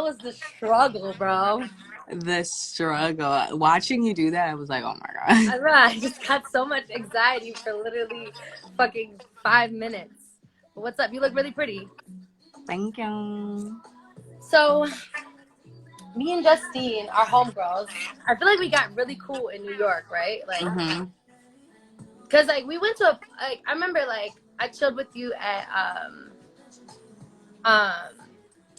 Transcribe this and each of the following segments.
was the struggle, bro. The struggle. Watching you do that, I was like, oh my God. I know, I just got so much anxiety for literally fucking 5 minutes. But what's up? You look really pretty. Thank you. So, me and Justine are homegirls. I feel like we got really cool in New York, right? Like, Mm-hmm. cause like we went to I remember like I chilled with you um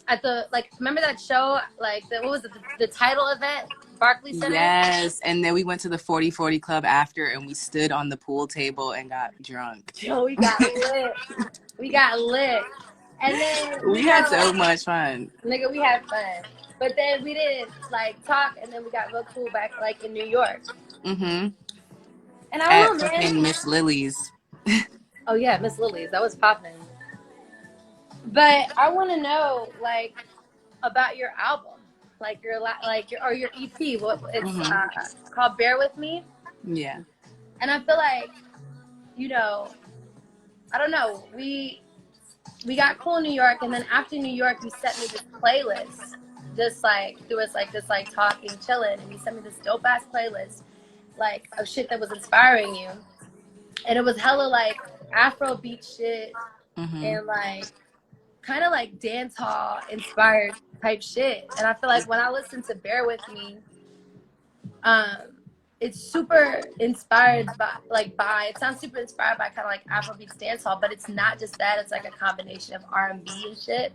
at the like remember that show like what was it the title event Barclays Center? Yes. And then we went to the 40/40 Club after, and we stood on the pool table and got drunk. Yo, we got lit. We got lit. And then we We had kind of so like, much fun. nigga, we had fun. But then we didn't like talk, and then we got real cool back like in New York. Mm-hmm. And I At don't know, fucking man. Miss Lily's. Oh yeah, Miss Lily's, that was popping. But I want to know like about your album, like your EP. What it's Mm-hmm. called, Bear With Me. Yeah. And I feel like, you know, I don't know, we got cool in New York, and then after New York, you sent me this playlist, just like there was like this like talking, chilling, and you sent me this dope ass playlist, like of shit that was inspiring you, and it was hella like Afro beat shit Mm-hmm. and like kind of like dance hall inspired type shit. And I feel like when I listen to Bear With Me, um, it's super inspired by it sounds super inspired by kind of like Afrobeats dancehall, but it's not just that. It's like a combination of R&B and shit.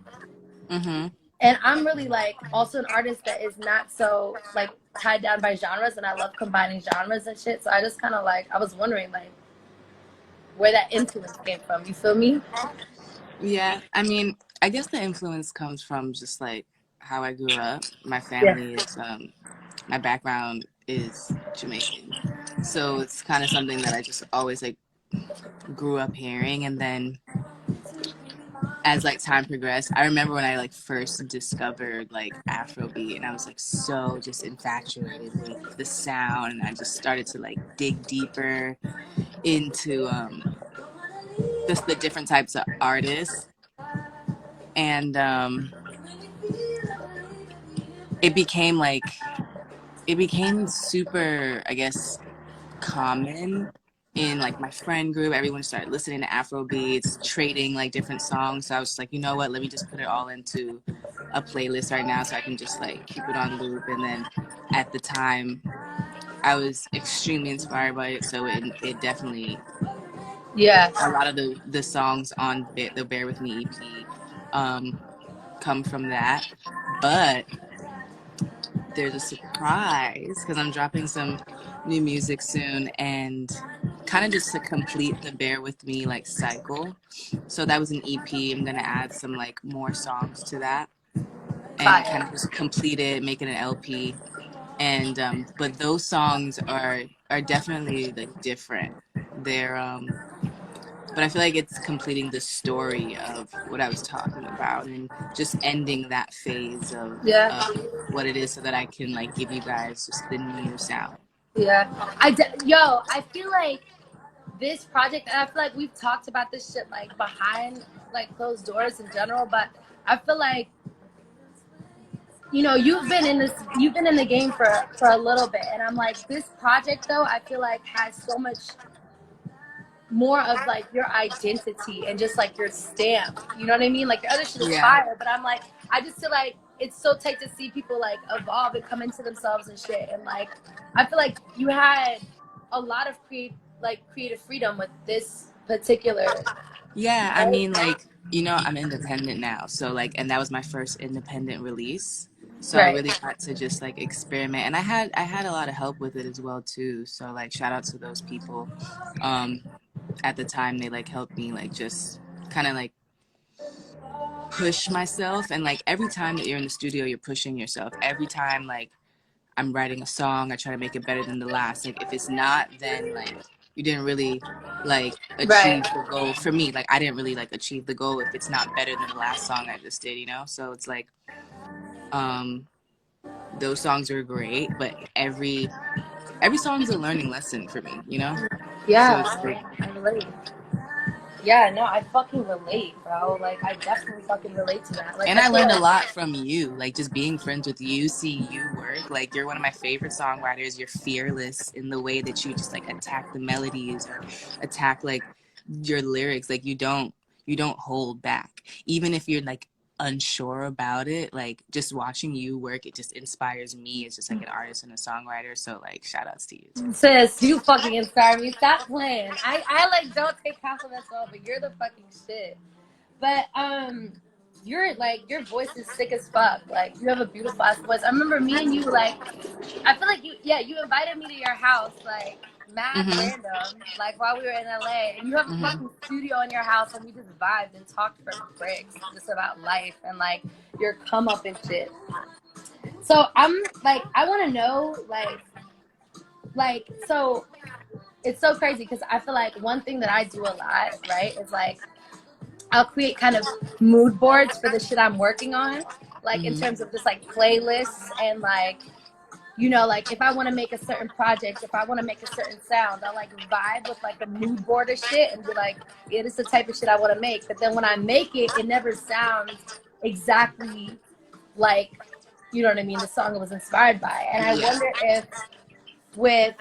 Mm-hmm. And I'm really like also an artist that is not so like tied down by genres, and I love combining genres and shit. So I just kind of like I was wondering like where that influence came from. You feel me? Yeah. I mean, I guess the influence comes from just like how I grew up. My Yeah. family is my background is Jamaican. So it's kind of something that I just always like grew up hearing. And then as like time progressed, I remember when I like first discovered like Afrobeat, and I was like so just infatuated with the sound, and I just started to like dig deeper into just the different types of artists. And it became like it became super, I guess, common in like my friend group. Everyone started listening to Afro beats, trading like different songs. So I was just like, you know what, let me just put it all into a playlist right now so I can just like keep it on loop. And then at the time I was extremely inspired by it, so it definitely, Yeah. a lot of the songs on the Bear With Me EP come from that. But there's a surprise because I'm dropping some new music soon, and kind of just to complete the Bear With Me like cycle. So that was an EP. I'm gonna add some like more songs to that and kind Fire. of just complete it, make it an LP. And but those songs are definitely like different. They're but I feel like it's completing the story of what I was talking about and just ending that phase Yeah. of what it is so that I can like give you guys just the new sound. Yeah. I feel like this project, and I feel like we've talked about this shit like behind like closed doors in general, but I feel like you've been in the game for a little bit, and I'm like, this project though I feel like has so much more of like your identity and just like your stamp, you know what I mean? Like your other shit is Yeah. fire, but I'm like, I just feel like it's so tight to see people like evolve and come into themselves and shit. And like I feel like you had a lot of creative freedom with this particular, Yeah, I right? mean, like, I'm independent now. So, like, and that was my first independent release. So I Right. really got to just like experiment. And I had a lot of help with it as well too. So like shout out to those people. Um at the time they like helped me like just kind of like push myself, and like every time that you're in the studio you're pushing yourself. Every time like I'm writing a song, I try to make it better than the last. Like if it's not, then like you didn't really like Right. achieve the goal. For me, like I didn't really like achieve the goal if it's not better than the last song I just did. So it's like um those songs are great, but every song is a learning lesson for me. So Yeah, it's like I relate. Yeah, no, I fucking relate, bro. Like, I definitely fucking relate to that. Like, And I I feel learned a like, lot from you, like just being friends with you, seeing you work. Like you're one of my favorite songwriters. You're fearless in the way that you just like attack the melodies or attack like your lyrics. Like you don't hold back. Even if you're like unsure about it, like just watching you work, it just inspires me as just like an artist and a songwriter. So like shout outs to you too. sis, you fucking inspire me. Stop playing. I like don't take compliments at all, but you're the fucking shit. But you're like your voice is sick as fuck. Like you have a beautiful ass voice. I remember me and you like I feel like you invited me to your house like mad Mhm. random, like while we were in LA, and you have a Mhm. fucking studio in your house, and we just vibed and talked for bricks just about life and like your come up and shit. So I'm like I want to know so it's so crazy because I feel like one thing that I do a lot, right, is like I'll create kind of mood boards for the shit I'm working on, like in Mhm. terms of just like playlists and like, you know, like if I want to make a certain project, if I want to make a certain sound, I'll like vibe with like a mood board of shit and be like, yeah, this is the type of shit I want to make. But then when I make it, it never sounds exactly like, you know what I mean, the song it was inspired by. And I Yeah. wonder if with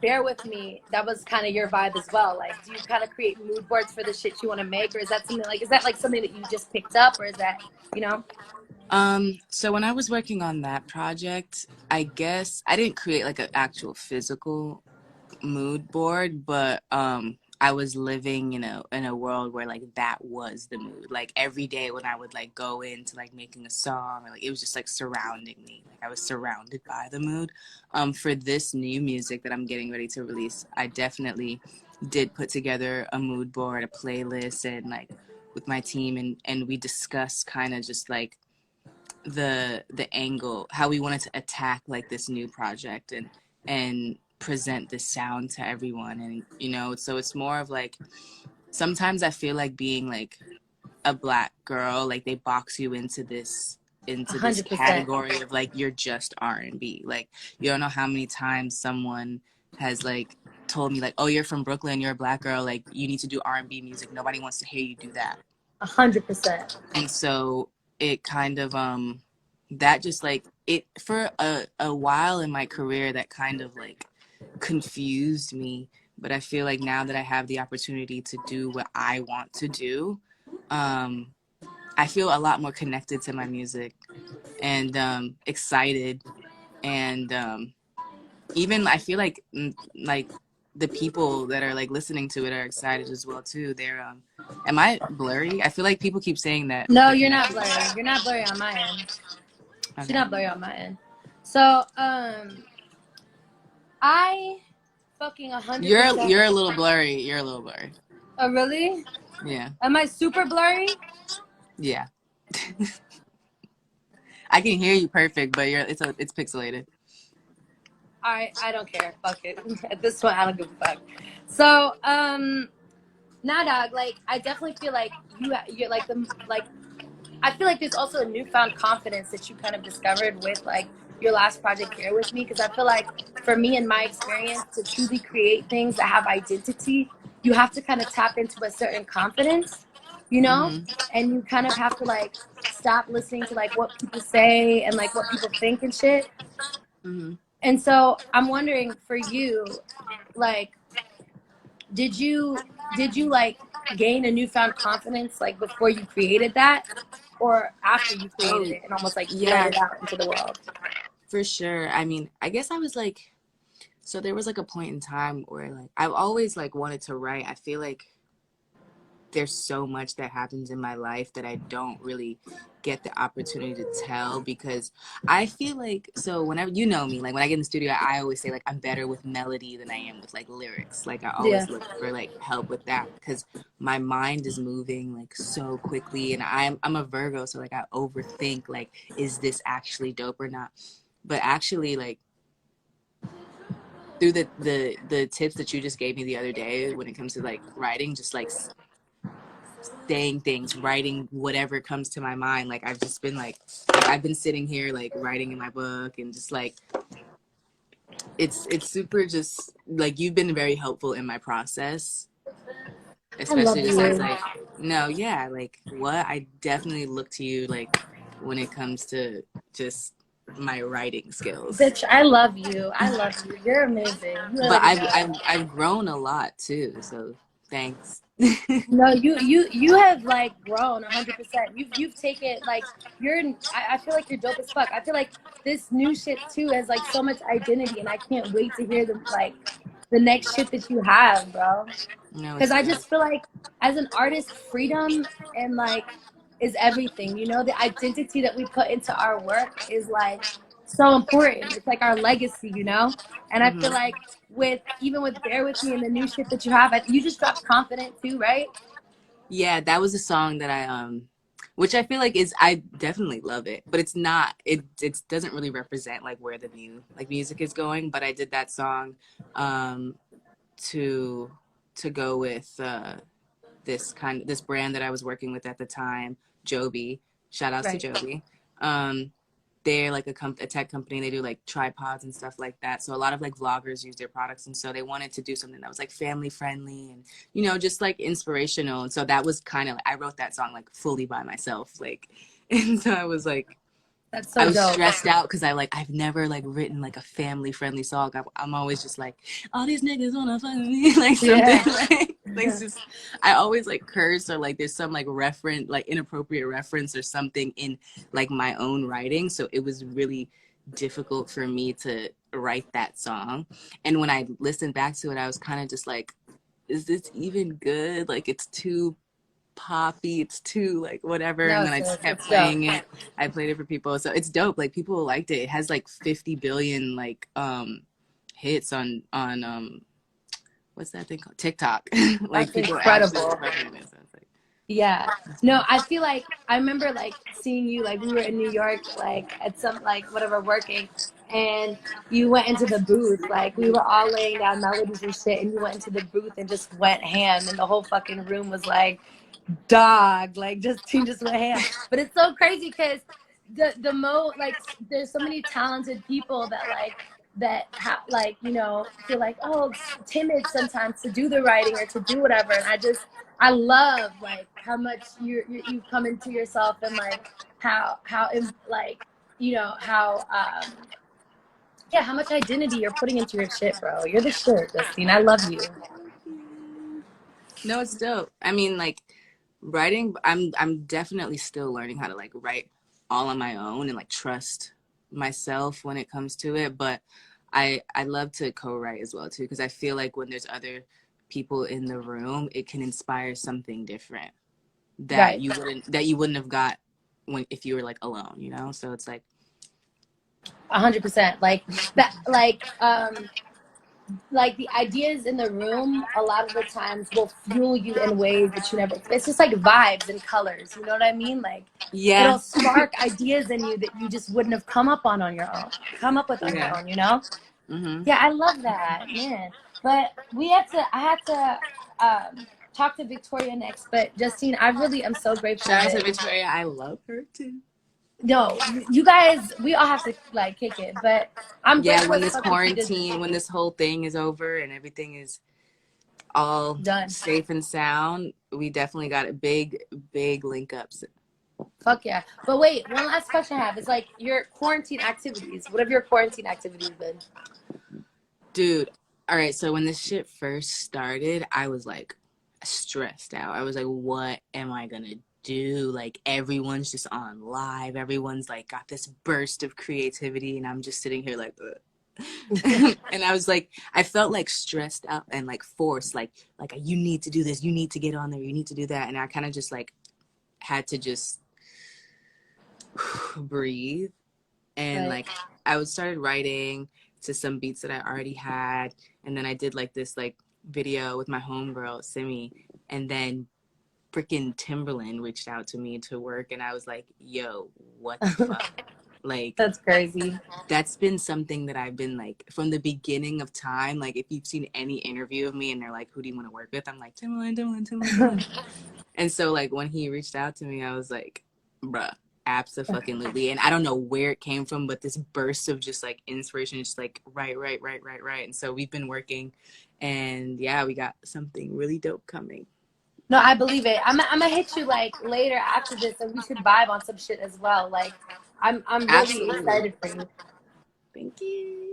Bear With Me, that was kind of your vibe as well. Like, do you kind of create mood boards for the shit you want to make, or is that something like, is that like something that you just picked up, or is that, you know? So when I was working on that project, I guess I didn't create like an actual physical mood board, but I was living in a world where like that was the mood. Like every day when I would like go into like making a song, or, like it was just like surrounding me. Like I was surrounded by the mood. For this new music that I'm getting ready to release, I definitely did put together a mood board, a playlist, and like with my team, and we discussed kind of just like the angle, how we wanted to attack like this new project and present this sound to everyone. And so it's more of like sometimes I feel like being like a black girl, like they box you into this 100%. category of like you're just R&B. Like you don't know how many times someone has like told me like, oh, you're from Brooklyn, you're a black girl, like you need to do R&B music, nobody wants to hear you do that. 100%. And so it kind of that just like it for a while in my career, that kind of like confused me. But I feel like now that I have the opportunity to do what I want to do, I feel a lot more connected to my music and excited. And even I feel like the people that are like listening to it are excited as well too. They're am I blurry? I feel like people keep saying that No, the you're not connection is blurry. bad. You're not blurry on my end. She's Okay. not blurry on my end. So, I fucking You're 100%. you're a little blurry. You're a little blurry. Oh, really? Yeah. Am I super blurry? Yeah. I can hear you perfect, but it's pixelated. I don't care. Fuck it. At this point, I don't give a fuck. So, nah, dog. Like, I definitely feel like you're like the like. I feel like there's also a newfound confidence that you kind of discovered with like your last project, Bear With Me, because I feel like for me in my experience, to truly create things that have identity, you have to kind of tap into a certain confidence, you know, Mhm. and you kind of have to like stop listening to like what people say and like what people think and shit. Mhm. And so I'm wondering for you, like, did you like gain a newfound confidence like before you created that, or after you created Oh, it and almost like blurted yeah, it out into the world? for sure. I mean, I guess I was like, so there was like a point in time where like I've always like wanted to write. I feel like there's so much that happens in my life that I don't really get the opportunity to tell, because I feel like, so whenever you know me, like when I get in the studio, I always say like I'm better with melody than I am with like lyrics. Like I Yeah. always look for like help with that because my mind is moving like so quickly, and I'm a Virgo, so like I overthink like, is this actually dope or not? But actually, like through the tips that you just gave me the other day when it comes to like writing, just like saying things, writing whatever comes to my mind. Like I've just been like I've been sitting here like writing in my book, and just like it's super, just like you've been very helpful in my process. I love especially just as you. like, no, yeah, like what? I definitely look to you like when it comes to just my writing skills. Bitch, I love you. I love you. You're amazing. You But already know that. I've grown a lot too, so thanks. No, you have like grown 100%. You've taken like I feel like you're dope as fuck. I feel like this new shit too has like so much identity, and I can't wait to hear the next shit that you have, bro. No, Because it's I dope. just feel like as an artist, freedom and like is everything. You know, the identity that we put into our work is like so important. It's like our legacy, you know. And I feel Hmm. like even with Bear With Me and the new shit that you have, you just dropped Confident too, right? Yeah, that was a song that which I feel like is, I definitely love it, but it's not, it doesn't really represent like where the music is going. But I did that song um to go with this brand that I was working with at the time, Joby. Shout outs to Right. Joby. Um, they're like a tech company. They do like tripods and stuff like that. So a lot of like vloggers use their products, and so they wanted to do something that was like family friendly and just like inspirational. And so that was kind of I wrote that song like fully by myself, like, and so I was like That's I so was dope. stressed out because I've never like written like a family friendly song. I'm always just like, all these niggas wanna fuck me, like something Yeah. like just I always like curse, or like there's some like reference, like inappropriate reference or something in like my own writing. So it was really difficult for me to write that song. And when I listened back to it, I was kind of just like, is this even good? Like it's too poppy, it's too like whatever. And No, then I just sis, kept it's dope. playing it. I played it for people, so it's dope. Like people liked it. It has like 50 billion like hits on what's that thing called, TikTok. Like That's people actually incredible. fucking with it. So it's like, Yeah. No, I feel like I remember like seeing you like we were in New York like at some like whatever working, and you went into the booth, like we were all laying down melodies and shit, and you went into the booth and just went ham, and the whole fucking room was like, dog, like just went ham. But it's so crazy because like there's so many talented people that like feel like, oh, it's timid sometimes to do the writing or to do whatever. And I love like how much you've come into yourself, and like how like how yeah, how much identity you're putting into your shit, bro. You're the shit, Justine. I love you. no, it's dope. I mean, like writing, I'm definitely still learning how to like write all on my own and like trust myself when it comes to it. But I love to co-write as well too, because I feel like when there's other people in the room, it can inspire something different Right. that you wouldn't have got when if you were like alone, So it's like, 100%. Like the ideas in the room a lot of the times will fuel you in ways that you never, it's just like vibes and colors, you know what I mean? Like yeah, it'll spark ideas in you that you just wouldn't have come up with on your yeah. own, you know? Mm-hmm. Yeah, I love that, man. But I had to talk to Victoria next, but Justine, I really am so grateful Shout out to that Victoria. I love her too. no, you guys, we all have to like kick it, but I'm Yeah, grateful when as this fuck that you did quarantine, when this whole thing is over and everything is all done. safe and sound, we definitely got a big link ups. Fuck yeah. But wait, one last question I have is like your quarantine activities. What have your quarantine activities been? Dude, all right, so when this shit first started, I was like stressed out. I was like, what am I gonna do? Like everyone's just on live. Everyone's like got this burst of creativity, and I'm just sitting here like, ugh. And I was like, I felt like stressed out and like forced, like you need to do this, you need to get on there, you need to do that, and I kind of just like had to just breathe. And Right. like I was started writing to some beats that I already had, and then I did like this like video with my homegirl Simi, and then freaking Timberland reached out to me to work, and I was like, yo, what the fuck? Like That's crazy. that's been something that I've been like from the beginning of time. Like if you've seen any interview of me and they're like, who do you want to work with? I'm like, Timberland, Timberland, Timberland, Timberland. And so like when he reached out to me, I was like, bruh, absolutely. And I don't know where it came from, but this burst of just like inspiration, just like right. And so we've been working, and yeah, we got something really dope coming. No, I believe it. I'm gonna hit you like later after this, and we should vibe on some shit as well. Like, I'm really Absolutely. excited for you. Thank you.